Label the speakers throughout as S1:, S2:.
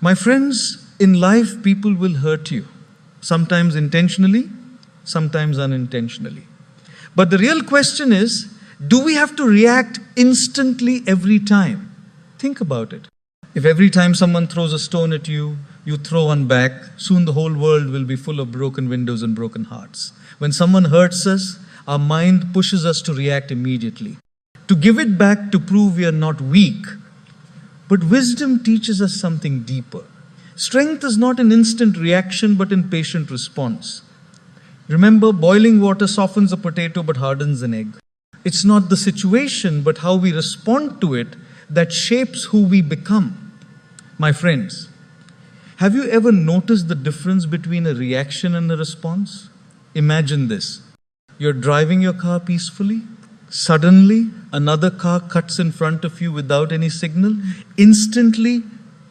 S1: My friends, in life, people will hurt you. Sometimes intentionally, sometimes unintentionally. But the real question is, do we have to react instantly every time? Think about it. If every time someone throws a stone at you, you throw one back, soon the whole world will be full of broken windows and broken hearts. When someone hurts us, our mind pushes us to react immediately, to give it back to prove we are not weak. But wisdom teaches us something deeper. Strength is not an instant reaction, but in patient response. Remember, boiling water softens a potato but hardens an egg. It's not the situation, but how we respond to it that shapes who we become. My friends, have you ever noticed the difference between a reaction and a response? Imagine this. You're driving your car peacefully. Suddenly, another car cuts in front of you without any signal. Instantly,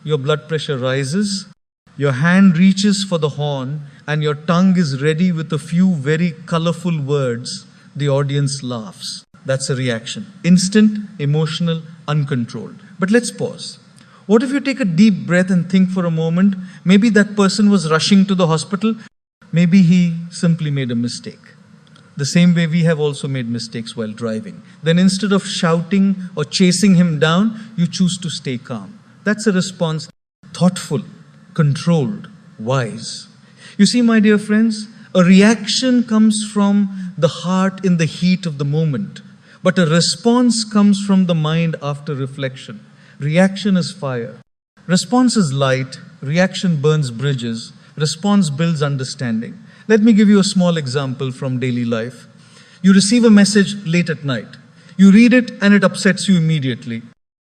S1: your blood pressure rises. Your hand reaches for the horn and your tongue is ready with a few very colorful words. The audience laughs. That's a reaction. Instant, emotional, uncontrolled. But let's pause. What if you take a deep breath and think for a moment? Maybe that person was rushing to the hospital. Maybe he simply made a mistake. The same way we have also made mistakes while driving. Then instead of shouting or chasing him down, you choose to stay calm. That's a response, thoughtful, controlled, wise. You see, my dear friends, a reaction comes from the heart in the heat of the moment. But a response comes from the mind after reflection. Reaction is fire. Response is light. Reaction burns bridges. Response builds understanding. Let me give you a small example from daily life. You receive a message late at night. You read it and it upsets you immediately.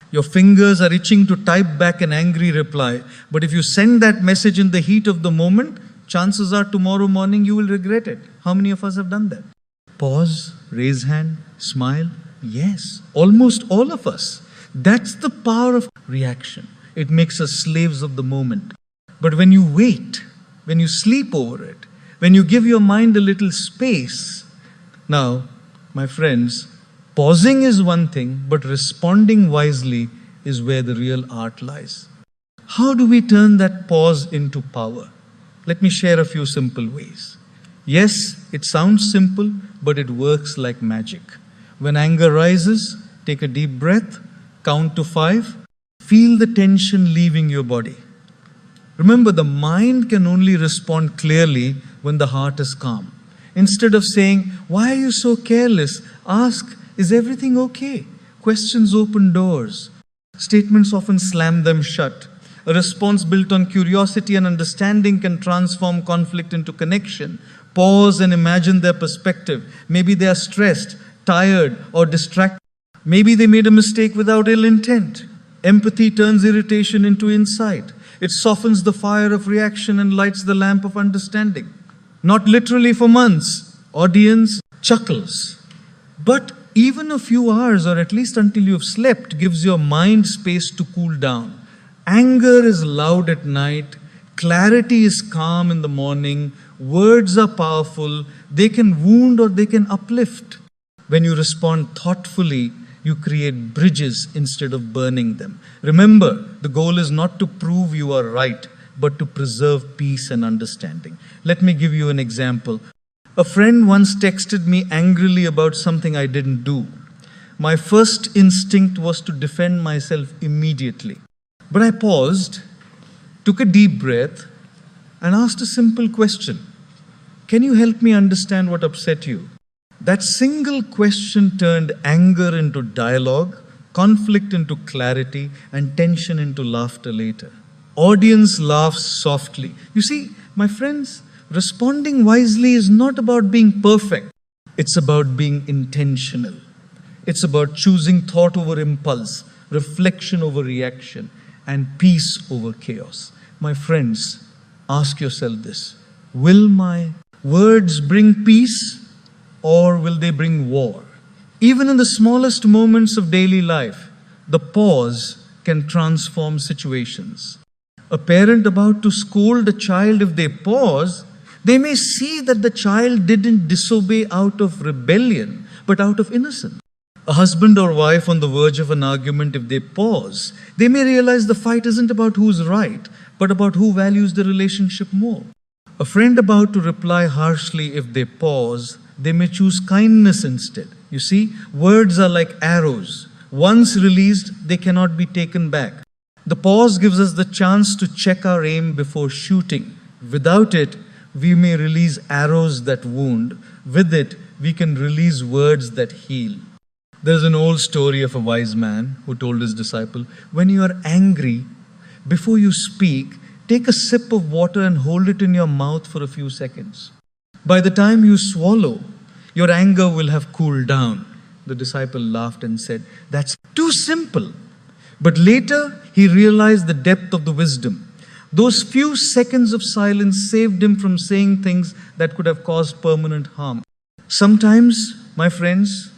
S1: Your fingers are itching to type back an angry reply. But if you send that message in the heat of the moment, chances are tomorrow morning you will regret it. How many of us have done that? Pause, raise hand, smile. Yes, almost all of us. That's the power of reaction. It makes us slaves of the moment. But when you wait, when you sleep over it, when you give your mind a little space, now, my friends, pausing is one thing, but responding wisely is where the real art lies. How do we turn that pause into power? Let me share a few simple ways. Yes, it sounds simple, but it works like magic. When anger rises, take a deep breath, count to 5, feel the tension leaving your body. Remember, the mind can only respond clearly when the heart is calm. Instead of saying, "Why are you so careless?" ask, "Is everything okay?" Questions open doors. Statements often slam them shut. A response built on curiosity and understanding can transform conflict into connection. Pause and imagine their perspective. Maybe they are stressed, tired, or distracted. Maybe they made a mistake without ill intent. Empathy turns irritation into insight. It softens the fire of reaction and lights the lamp of understanding. Not literally for months. Audience chuckles. But even a few hours, or at least until you've slept, gives your mind space to cool down. Anger is loud at night. Clarity is calm in the morning. Words are powerful. They can wound or they can uplift. When you respond thoughtfully, you create bridges instead of burning them. Remember, the goal is not to prove you are right, but to preserve peace and understanding. Let me give you an example. A friend once texted me angrily about something I didn't do. My first instinct was to defend myself immediately. But I paused, took a deep breath, and asked a simple question. Can you help me understand what upset you? That single question turned anger into dialogue, conflict into clarity, and tension into laughter later. Audience laughs softly. You see, my friends, responding wisely is not about being perfect. It's about being intentional. It's about choosing thought over impulse, reflection over reaction, and peace over chaos. My friends, ask yourself this. Will my words bring peace? Or will they bring war? Even in the smallest moments of daily life, the pause can transform situations. A parent about to scold a child, if they pause, they may see that the child didn't disobey out of rebellion, but out of innocence. A husband or wife on the verge of an argument, if they pause, they may realize the fight isn't about who's right, but about who values the relationship more. A friend about to reply harshly, if they pause, they may choose kindness instead. You see, words are like arrows. Once released, they cannot be taken back. The pause gives us the chance to check our aim before shooting. Without it, we may release arrows that wound. With it, we can release words that heal. There's an old story of a wise man who told his disciple, when you are angry, before you speak, take a sip of water and hold it in your mouth for a few seconds. By the time you swallow, your anger will have cooled down. The disciple laughed and said, that's too simple. But later, he realized the depth of the wisdom. Those few seconds of silence saved him from saying things that could have caused permanent harm. Sometimes, my friends,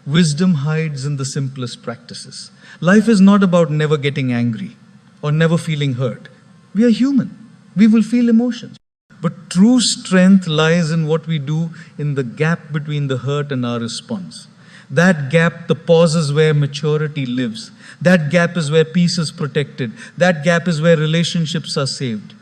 S1: wisdom hides in the simplest practices. Life is not about never getting angry or never feeling hurt. We are human. We will feel emotions. But true strength lies in what we do in the gap between the hurt and our response. That gap, the pause, is where maturity lives. That gap is where peace is protected. That gap is where relationships are saved.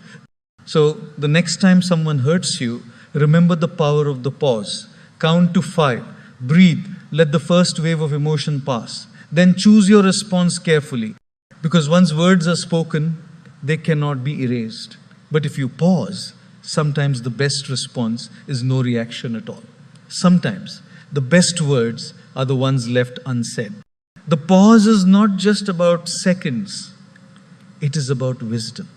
S1: So the next time someone hurts you, remember the power of the pause. Count to 5. Breathe. Let the first wave of emotion pass. Then choose your response carefully. Because once words are spoken, they cannot be erased. But if you pause, sometimes the best response is no reaction at all. Sometimes the best words are the ones left unsaid. The pause is not just about seconds. It is about wisdom.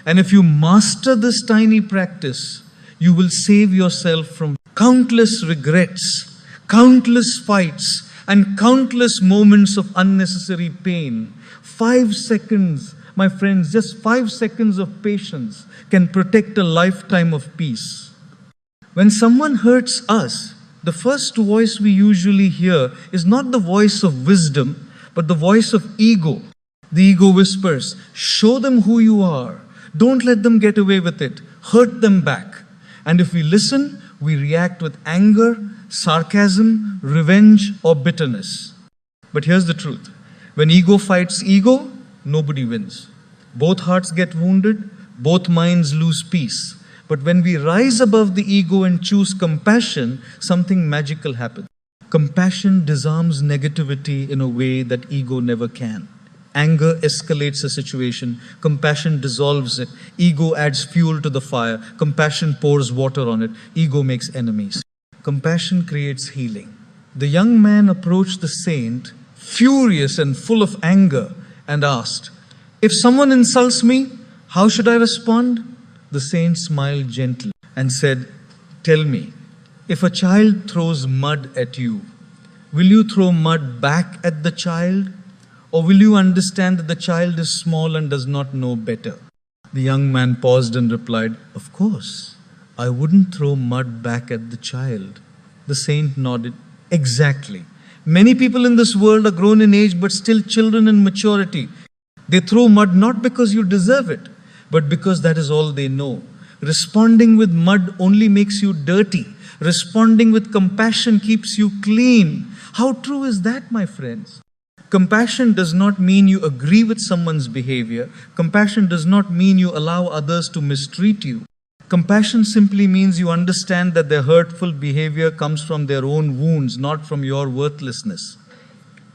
S1: And if you master this tiny practice, you will save yourself from countless regrets, countless fights, and countless moments of unnecessary pain. 5 seconds, my friends, just 5 seconds of patience can protect a lifetime of peace. When someone hurts us, the first voice we usually hear is not the voice of wisdom, but the voice of ego. The ego whispers, show them who you are. Don't let them get away with it. Hurt them back. And if we listen, we react with anger, sarcasm, revenge, or bitterness. But here's the truth. When ego fights ego, nobody wins. Both hearts get wounded, both minds lose peace. But when we rise above the ego and choose compassion, something magical happens. Compassion disarms negativity in a way that ego never can. Anger escalates a situation. Compassion dissolves it. Ego adds fuel to the fire. Compassion pours water on it. Ego makes enemies. Compassion creates healing. The young man approached the saint, furious and full of anger, and asked, if someone insults me, how should I respond? The saint smiled gently and said, tell me, if a child throws mud at you, will you throw mud back at the child? Or will you understand that the child is small and does not know better? The young man paused and replied, of course, I wouldn't throw mud back at the child. The saint nodded, exactly. Many people in this world are grown in age but still children in maturity. They throw mud not because you deserve it, but because that is all they know. Responding with mud only makes you dirty. Responding with compassion keeps you clean. How true is that, my friends? Compassion does not mean you agree with someone's behavior. Compassion does not mean you allow others to mistreat you. Compassion simply means you understand that their hurtful behavior comes from their own wounds, not from your worthlessness.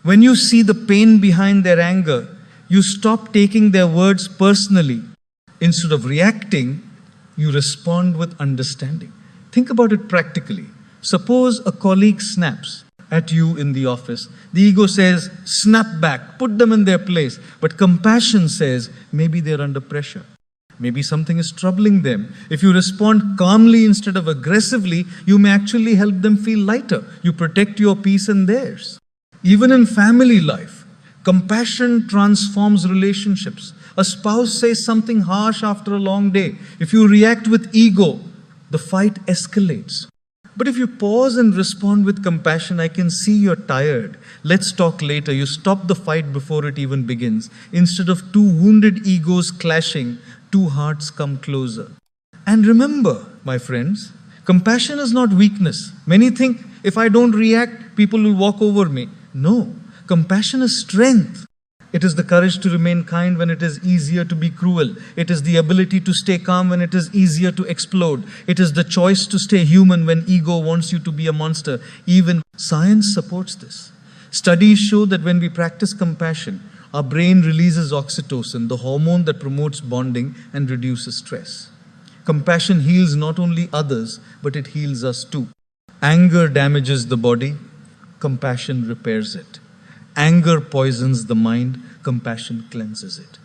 S1: When you see the pain behind their anger, you stop taking their words personally. Instead of reacting, you respond with understanding. Think about it practically. Suppose a colleague snaps at you in the office. The ego says, snap back, put them in their place. But compassion says, maybe they're under pressure. Maybe something is troubling them. If you respond calmly instead of aggressively, you may actually help them feel lighter. You protect your peace and theirs. Even in family life, compassion transforms relationships. A spouse says something harsh after a long day. If you react with ego, the fight escalates. But if you pause and respond with compassion, I can see you're tired. Let's talk later. You stop the fight before it even begins. Instead of two wounded egos clashing, two hearts come closer. And remember, my friends, compassion is not weakness. Many think if I don't react, people will walk over me. No, compassion is strength. It is the courage to remain kind when it is easier to be cruel. It is the ability to stay calm when it is easier to explode. It is the choice to stay human when ego wants you to be a monster. Even science supports this. Studies show that when we practice compassion, our brain releases oxytocin, the hormone that promotes bonding and reduces stress. Compassion heals not only others, but it heals us too. Anger damages the body, compassion repairs it. Anger poisons the mind, compassion cleanses it.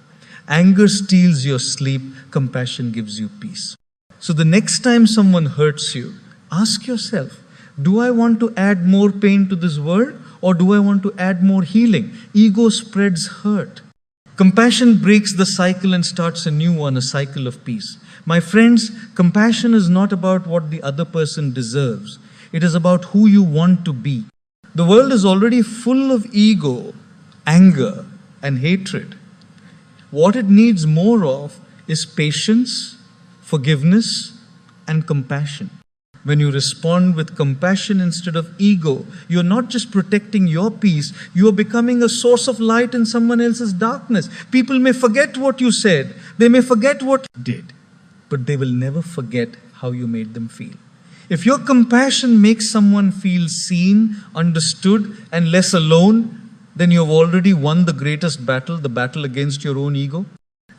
S1: Anger steals your sleep, compassion gives you peace. So the next time someone hurts you, ask yourself, do I want to add more pain to this world, or do I want to add more healing? Ego spreads hurt. Compassion breaks the cycle and starts a new one, a cycle of peace. My friends, compassion is not about what the other person deserves. It is about who you want to be. The world is already full of ego, anger, and hatred. What it needs more of is patience, forgiveness, and compassion. When you respond with compassion instead of ego, you're not just protecting your peace, you are becoming a source of light in someone else's darkness. People may forget what you said, they may forget what you did, but they will never forget how you made them feel. If your compassion makes someone feel seen, understood, and less alone, then you have already won the greatest battle, the battle against your own ego.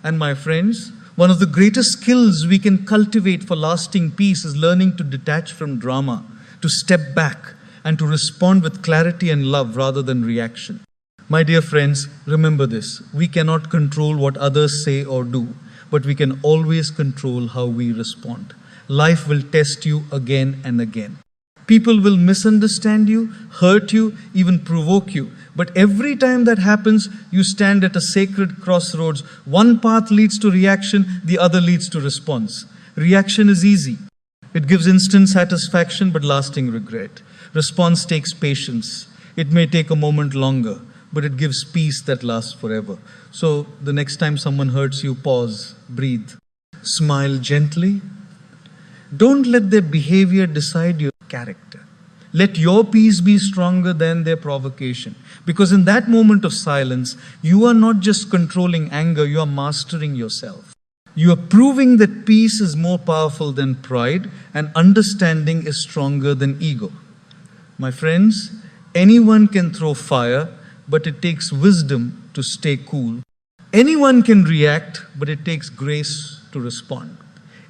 S1: And my friends, one of the greatest skills we can cultivate for lasting peace is learning to detach from drama, to step back, and to respond with clarity and love rather than reaction. My dear friends, remember this: we cannot control what others say or do, but we can always control how we respond. Life will test you again and again. People will misunderstand you, hurt you, even provoke you. But every time that happens, you stand at a sacred crossroads. One path leads to reaction, the other leads to response. Reaction is easy. It gives instant satisfaction but lasting regret. Response takes patience. It may take a moment longer, but it gives peace that lasts forever. So the next time someone hurts you, pause, breathe, smile gently. Don't let their behavior decide your character. Let your peace be stronger than their provocation. Because in that moment of silence, you are not just controlling anger, you are mastering yourself. You are proving that peace is more powerful than pride and understanding is stronger than ego. My friends, anyone can throw fire, but it takes wisdom to stay cool. Anyone can react, but it takes grace to respond.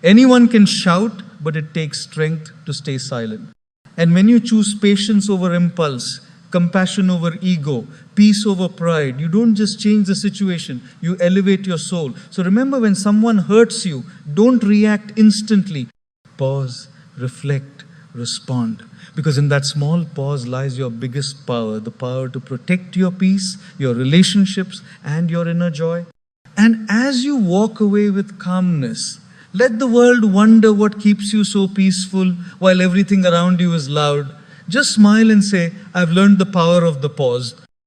S1: Anyone can shout, but it takes strength to stay silent. And when you choose patience over impulse, compassion over ego, peace over pride, you don't just change the situation, you elevate your soul. So remember, when someone hurts you, don't react instantly. Pause, reflect, respond. Because in that small pause lies your biggest power, the power to protect your peace, your relationships, and your inner joy. And as you walk away with calmness, let the world wonder what keeps you so peaceful while everything around you is loud. Just smile and say, I've learned the power of the pause.